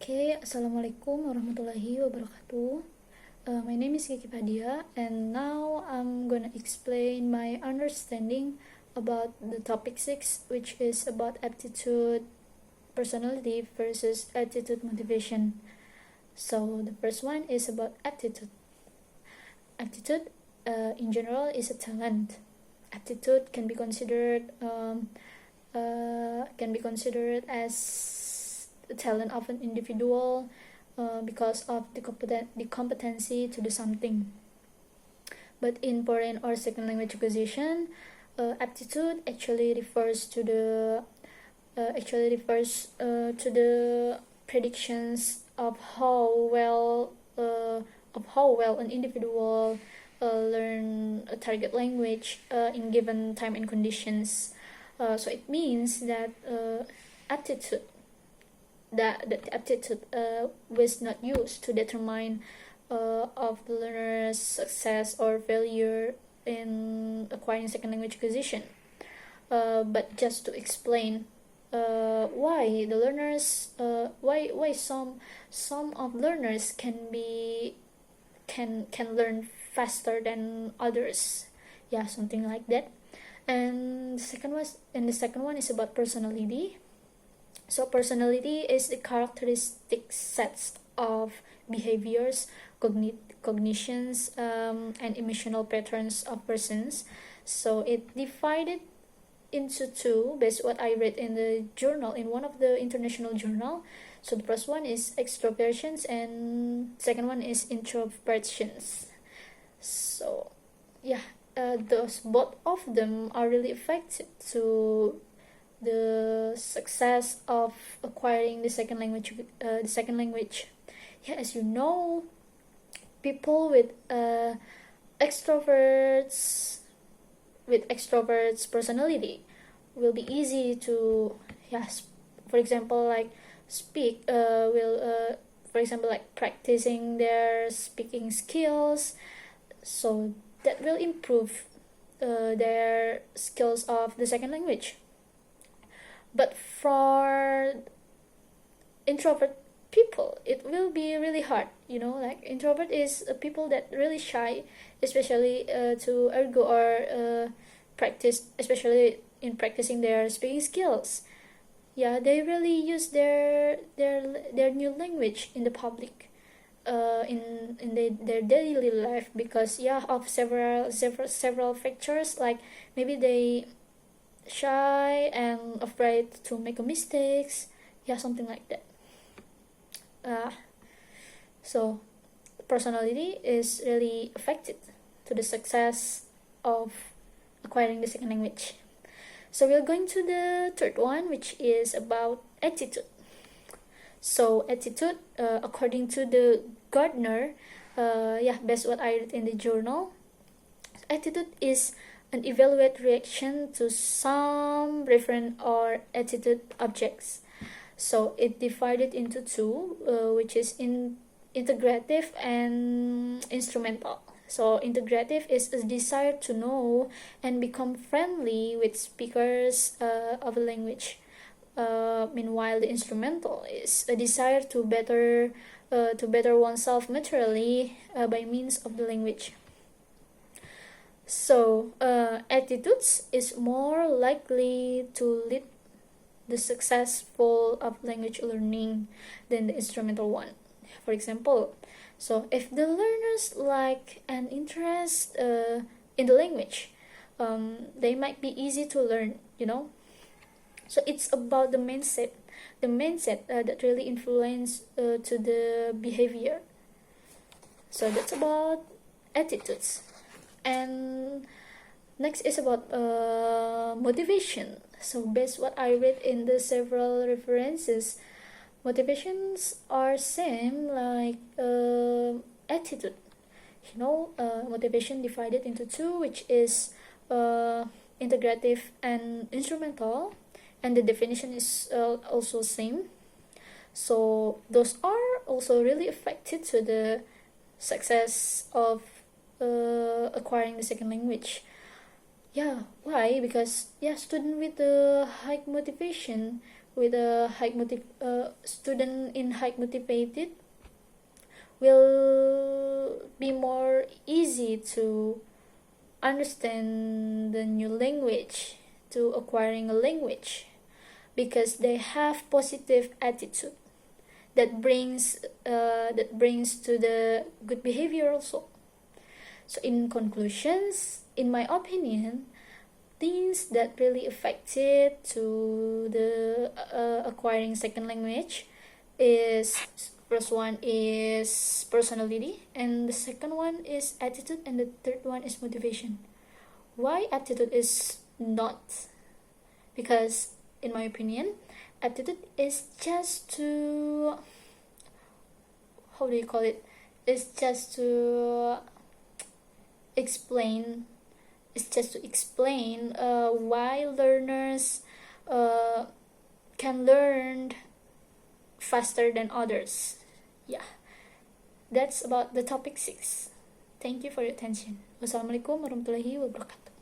Okay, Assalamualaikum warahmatullahi wabarakatuh. My name is Kikifah Dhiya, and now I'm gonna explain my understanding about the topic 6, which is about aptitude personality versus attitude motivation. So the first one is about aptitude. Aptitude, in general, is a talent. Aptitude can be considered as the talent of an individual because of the competency to do something. But in foreign or second language acquisition, aptitude actually refers to the predictions of how well an individual learn a target language in given time and conditions. So it means that aptitude was not used to determine of the learner's success or failure in acquiring second language acquisition, but just to explain why the learners why some of learners can learn faster than others, something like that. And the second one is about personality. So personality is the characteristic sets of behaviors, cognitions, and emotional patterns of persons. So it divided into two based what I read in the journal, in one of the international journal. So the first one is extroversions and second one is introversions. So those both of them are really effective to the success of acquiring the second language. As you know, people with extroverts personality will be easy to for example like speak for example like practicing their speaking skills, so that will improve their skills of the second language. But for introvert people, it will be really hard. Like introvert is people that really shy, especially to ergo or practice, especially in practicing their speaking skills. They really use their new language in the public, in their daily life, because of several factors, like maybe they shy and afraid to make a mistakes, something like that. So personality is really affected to the success of acquiring the second language. So we're going to the third one, which is about attitude. So attitude, according to the Gardner, based what I read in the journal, attitude is an evaluate reaction to some referent or attitude objects. So it divided into two, which is integrative and instrumental. So integrative is a desire to know and become friendly with speakers of a language. Meanwhile, the instrumental is a desire to better oneself materially by means of the language. So attitudes is more likely to lead the successful of language learning than the instrumental one. For example, so if the learners like an interest in the language, they might be easy to learn. So it's about the mindset that really influence to the behavior. So that's about attitudes. And next is about motivation. So based what I read in the several references, motivations are same like attitude. Motivation divided into two, which is integrative and instrumental, and the definition is also same. So those are also really affected to the success of acquiring the second language. Why? Because student with the high motivation with a student in high motivated will be more easy to understand the new language, to acquiring a language, because they have positive attitude that brings to the good behavior also. So in conclusions, in my opinion, things that really affected to the acquiring second language is, first one is personality, and the second one is attitude, and the third one is motivation. Why attitude is not? Because in my opinion, attitude is just to, how do you call it, it's just to explain why learners can learn faster than others. Yeah, that's about the topic 6. Thank you for your attention. Wassalamualaikum warahmatullahi wabarakatuh.